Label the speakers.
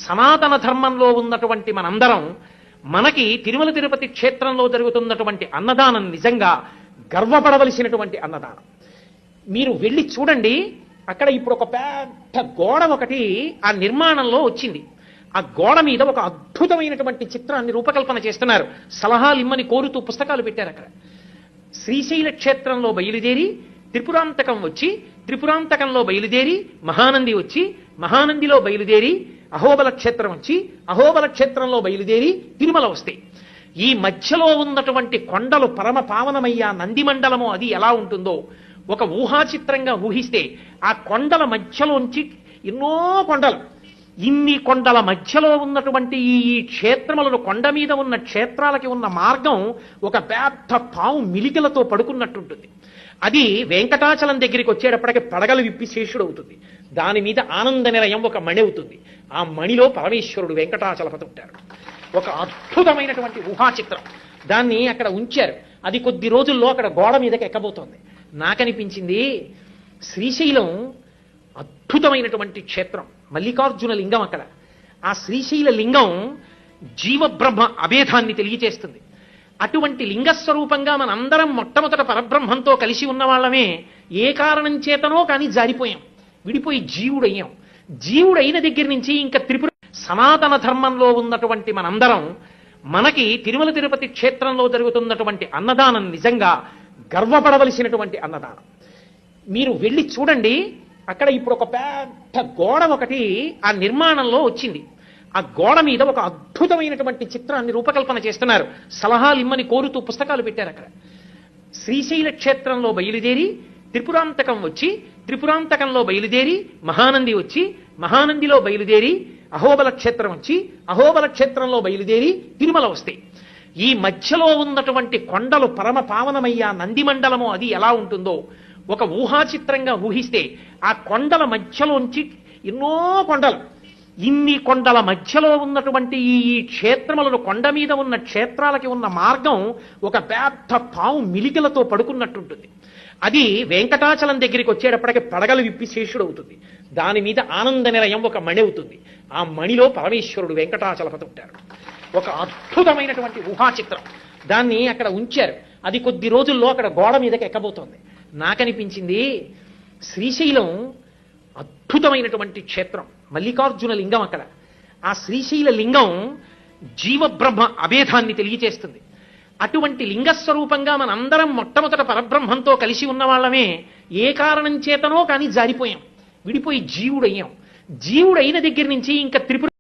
Speaker 1: సనాతన ధర్మంలో ఉన్నటువంటి మనందరం మనకి తిరుమల తిరుపతి క్షేత్రంలో జరుగుతున్నటువంటి అన్నదానం నిజంగా గర్వపడవలసినటువంటి అన్నదానం. మీరు వెళ్ళి చూడండి, అక్కడ ఇప్పుడు ఒక పెద్ద గోడ ఒకటి ఆ నిర్మాణంలో వచ్చింది. ఆ గోడ మీద ఒక అద్భుతమైనటువంటి చిత్రాన్ని రూపకల్పన చేస్తున్నారు. సలహాలు ఇమ్మని కోరుతూ పుస్తకాలు పెట్టారు. అక్కడ శ్రీశైల క్షేత్రంలో బయలుదేరి త్రిపురాంతకం వచ్చి, త్రిపురాంతకంలో బయలుదేరి మహానంది వచ్చి, మహానందిలో బయలుదేరి అహోబల క్షేత్రం వచ్చి, అహోబల క్షేత్రంలో బయలుదేరి తిరుమల వస్తాయి. ఈ మధ్యలో ఉన్నటువంటి కొండలు పరమ పావనమయ్యా నంది మండలము అది ఎలా ఉంటుందో ఒక ఊహాచిత్రంగా ఊహిస్తే, ఆ కొండల మధ్యలోంచి ఎన్నో కొండలు, ఇన్ని కొండల మధ్యలో ఉన్నటువంటి ఈ క్షేత్రములను, కొండ మీద ఉన్న క్షేత్రాలకి ఉన్న మార్గం ఒక పెద్ద పావు మిలికలతో పడుకున్నట్టుంటుంది. అది వెంకటాచలం దగ్గరికి వచ్చేటప్పటికి పడగలు విప్పి శేషుడు అవుతుంది. దాని మీద ఆనంద నిలయం ఒక మణి అవుతుంది. ఆ మణిలో పరమేశ్వరుడు వెంకటాచలపతి ఉంటారు. ఒక అద్భుతమైనటువంటి ఊహాచిత్రం. దాన్ని అక్కడ ఉంచారు. అది కొద్ది రోజుల్లో అక్కడ గోడ మీదకి ఎక్కబోతోంది. నాకనిపించింది, శ్రీశైలం అద్భుతమైనటువంటి క్షేత్రం, మల్లికార్జున లింగం అక్కడ. ఆ శ్రీశైల లింగం జీవబ్రహ్మ అభేదాన్ని తెలియచేస్తుంది. అటువంటి లింగస్వరూపంగా మనందరం మొట్టమొదట పరబ్రహ్మంతో కలిసి ఉన్న వాళ్ళమే. ఏ కారణం చేతనో కానీ జారిపోయాం, విడిపోయి జీవుడయ్యాం. జీవుడైన దగ్గర నుంచి ఇంకా త్రిపుర సనాతన ధర్మంలో ఉన్నటువంటి మనందరం మనకి తిరుమల తిరుపతి క్షేత్రంలో జరుగుతున్నటువంటి అన్నదానం నిజంగా గర్వపడవలసినటువంటి అన్నదానం. మీరు వెళ్ళి చూడండి, అక్కడ ఇప్పుడు ఒక పెద్ద గోడ ఒకటి ఆ నిర్మాణంలో వచ్చింది. ఆ గోడ మీద ఒక అద్భుతమైనటువంటి చిత్రాన్ని రూపకల్పన చేస్తున్నారు. సలహాలు ఇమ్మని కోరుతూ పుస్తకాలు పెట్టారు. అక్కడ శ్రీశైల క్షేత్రంలో బయలుదేరి త్రిపురాంతకం వచ్చి, త్రిపురాంతకంలో బయలుదేరి మహానంది వచ్చి, మహానందిలో బయలుదేరి అహోబల క్షేత్రం వచ్చి, అహోబల క్షేత్రంలో బయలుదేరి తిరుమల వస్తాయి. ఈ మధ్యలో ఉన్నటువంటి కొండలు పరమ పావనమయ్యా నంది మండలము అది ఎలా ఉంటుందో ఒక ఊహాచిత్రంగా ఊహిస్తే, ఆ కొండల మధ్యలోంచి ఎన్నో కొండలు, ఇన్ని కొండల మధ్యలో ఉన్నటువంటి ఈ క్షేత్రములను, కొండ మీద ఉన్న క్షేత్రాలకి ఉన్న మార్గం ఒక పెద్ద పావు మిలికలతో పడుకున్నట్టుంటుంది. అది వెంకటాచలం దగ్గరికి వచ్చేటప్పటికి పడగలు విప్పి శేషుడు అవుతుంది. దాని మీద ఆనంద నిలయం ఒక మణి అవుతుంది. ఆ మణిలో పరమేశ్వరుడు వెంకటాచలపతి ఉంటారు. ఒక అద్భుతమైనటువంటి ఊహాచిత్రం. దాన్ని అక్కడ ఉంచారు. అది కొద్ది రోజుల్లో అక్కడ గోడ మీదకి ఎక్కబోతోంది. నాకనిపించింది, శ్రీశైలం అద్భుతమైనటువంటి క్షేత్రం, మల్లికార్జున లింగం అక్కడ. ఆ శ్రీశైల లింగం జీవబ్రహ్మ అభేదాన్ని తెలియచేస్తుంది. అటువంటి లింగస్వరూపంగా మనందరం మొట్టమొదట పరబ్రహ్మంతో కలిసి ఉన్న వాళ్ళమే. ఏ కారణం చేతనో కానీ జారిపోయాం, విడిపోయి జీవుడయ్యాం. జీవుడైన దగ్గర నుంచి ఇంకా త్రిపుర